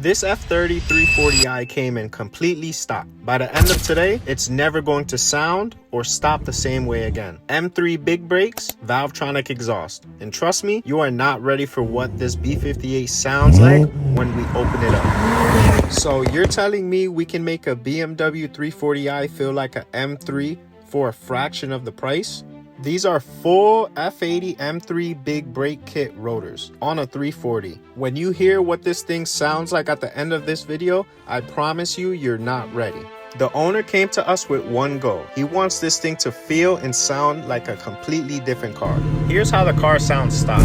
This F30 340i came in completely stock. By the end of today, it's never going to sound or stop the same way again. M3 Big Brakes, Valvetronic Exhaust. And trust me, you are not ready for what this B58 sounds like when we open it up. So you're telling me we can make a BMW 340i feel like a M3 for a fraction of the price? These are full F80 M3 Big Brake Kit rotors on a 340. When you hear what this thing sounds like at the end of this video, I promise you, you're not ready. The owner came to us with one goal. He wants this thing to feel and sound like a completely different car. Here's how the car sounds stock.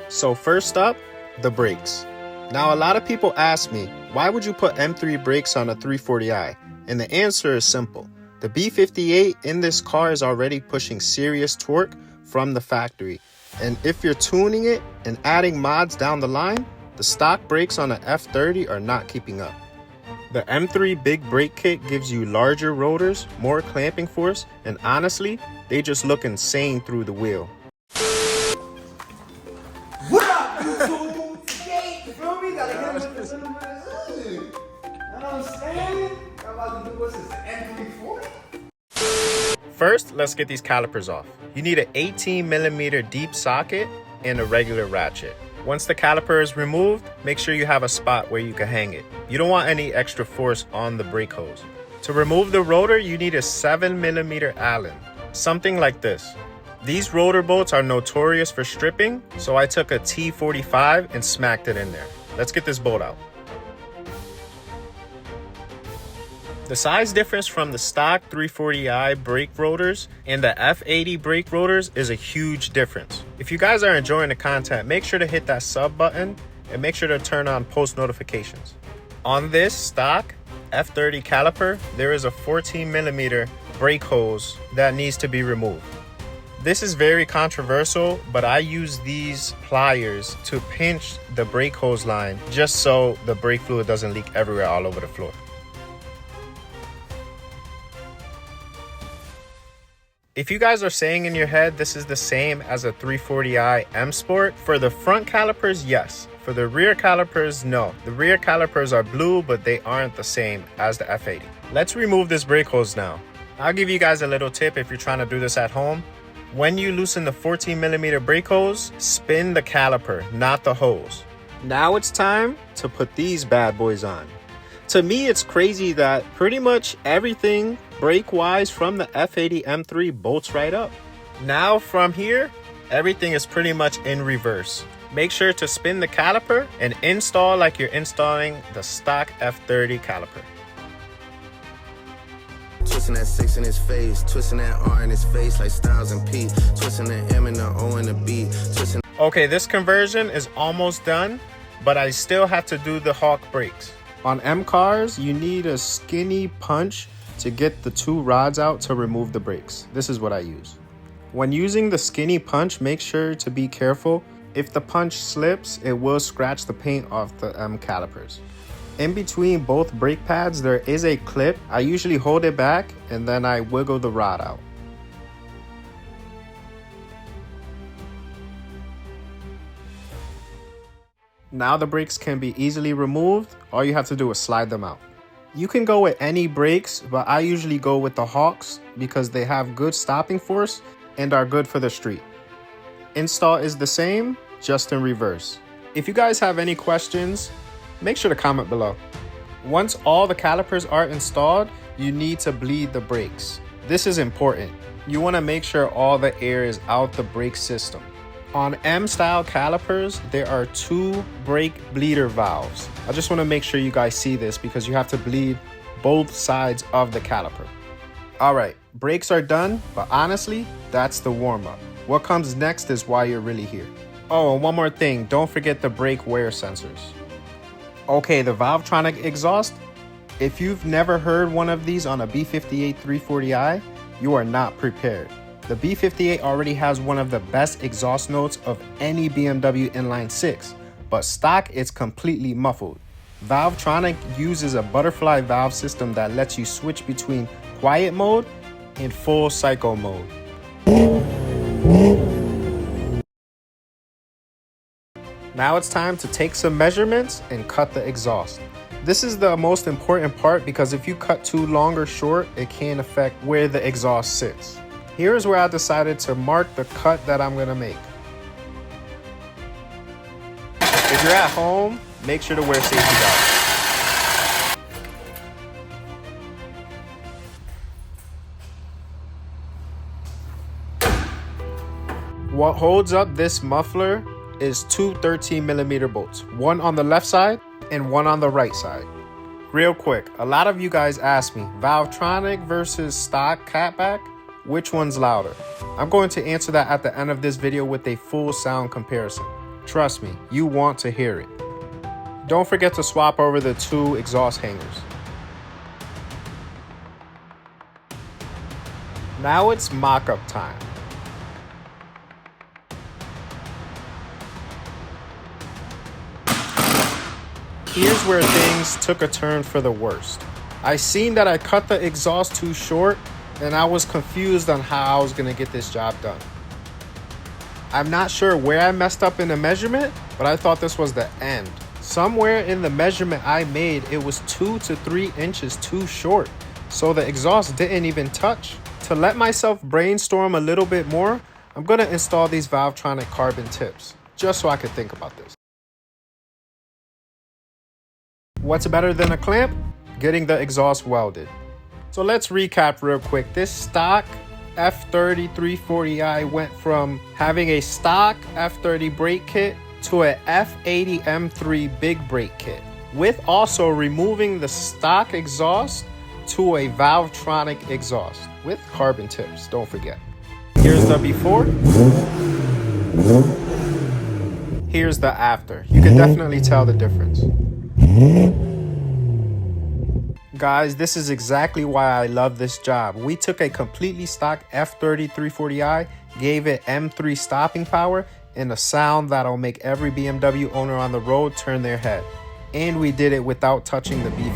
So first up, the brakes. Now a lot of people ask me, why would you put M3 brakes on a 340i? And the answer is simple. The B58 in this car is already pushing serious torque from the factory. And if you're tuning it and adding mods down the line, the stock brakes on the F30 are not keeping up. The M3 Big Brake Kit gives you larger rotors, more clamping force, and honestly, they just look insane through the wheel. What up, YouTube? You feel me? Gotta get him with the you know what I'm saying? I'm about to do what's this, M340? First, let's get these calipers off. You need an 18mm deep socket and a regular ratchet. Once the caliper is removed, make sure you have a spot where you can hang it. You don't want any extra force on the brake hose. To remove the rotor, you need a 7mm Allen, something like this. These rotor bolts are notorious for stripping, so I took a T45 and smacked it in there. Let's get this bolt out. The size difference from the stock 340i brake rotors and the F80 brake rotors is a huge difference. If you guys are enjoying the content, make sure to hit that sub button and make sure to turn on post notifications. On this stock F30 caliper, there is a 14mm brake hose that needs to be removed. This is very controversial, but I use these pliers to pinch the brake hose line just so the brake fluid doesn't leak everywhere all over the floor. If you guys are saying in your head this is the same as a 340i M Sport, for the front calipers, yes. For the rear calipers, no. The rear calipers are blue, but they aren't the same as the F80. Let's remove this brake hose now. I'll give you guys a little tip if you're trying to do this at home. When you loosen the 14mm brake hose, spin the caliper, not the hose. Now it's time to put these bad boys on. To me, it's crazy that pretty much everything brake-wise from the F80 M3 bolts right up. Now from here, everything is pretty much in reverse. Make sure to spin the caliper and install like you're installing the stock F30 caliper. Twisting that 6 in his face, twisting that R in his face like Styles and P, twisting the M and the O and the B, twisting. Okay, this conversion is almost done, but I still have to do the Hawk brakes. On M cars, you need a skinny punch to get the two rods out to remove the brakes. This is what I use. When using the skinny punch, make sure to be careful. If the punch slips, it will scratch the paint off the M calipers. In between both brake pads, there is a clip. I usually hold it back and then I wiggle the rod out. Now the brakes can be easily removed. All you have to do is slide them out. You can go with any brakes, but I usually go with the Hawks because they have good stopping force and are good for the street. Install is the same, just in reverse. If you guys have any questions, make sure to comment below. Once all the calipers are installed, you need to bleed the brakes. This is important. You want to make sure all the air is out the brake system. On M-style calipers, there are two brake bleeder valves. I just want to make sure you guys see this because you have to bleed both sides of the caliper. All right, brakes are done, but honestly, that's the warm-up. What comes next is why you're really here. Oh, and one more thing, don't forget the brake wear sensors. Okay, the Valvetronic exhaust. If you've never heard one of these on a B58 340i, you are not prepared. The B58 already has one of the best exhaust notes of any BMW inline 6, but stock is completely muffled. Valvetronic uses a butterfly valve system that lets you switch between quiet mode and full cycle mode. Now it's time to take some measurements and cut the exhaust. This is the most important part because if you cut too long or short, it can affect where the exhaust sits. Here's where I decided to mark the cut that I'm gonna make. If you're at home, make sure to wear safety goggles. What holds up this muffler is two 13mm bolts, one on the left side and one on the right side. Real quick, a lot of you guys ask me, Valvetronic versus stock catback, which one's louder? I'm going to answer that at the end of this video with a full sound comparison. Trust me, you want to hear it. Don't forget to swap over the two exhaust hangers. Now it's mock-up time. Here's where things took a turn for the worst. I seen that I cut the exhaust too short and I was confused on how I was gonna get this job done. I'm not sure where I messed up in the measurement, but I thought this was the end. Somewhere in the measurement I made, it was 2 to 3 inches too short, so the exhaust didn't even touch. To let myself brainstorm a little bit more, I'm gonna install these Valvetronic carbon tips, just so I could think about this. What's better than a clamp? Getting the exhaust welded. So let's recap real quick. This stock F30 340i went from having a stock F30 brake kit to a F80 M3 Big Brake kit, with also removing the stock exhaust to a Valvetronic exhaust with carbon tips, don't forget. Here's the before. Here's the after. You can definitely tell the difference. Guys, this is exactly why I love this job. We took a completely stock F30 340i, gave it M3 stopping power, and a sound that'll make every BMW owner on the road turn their head. And we did it without touching the beef.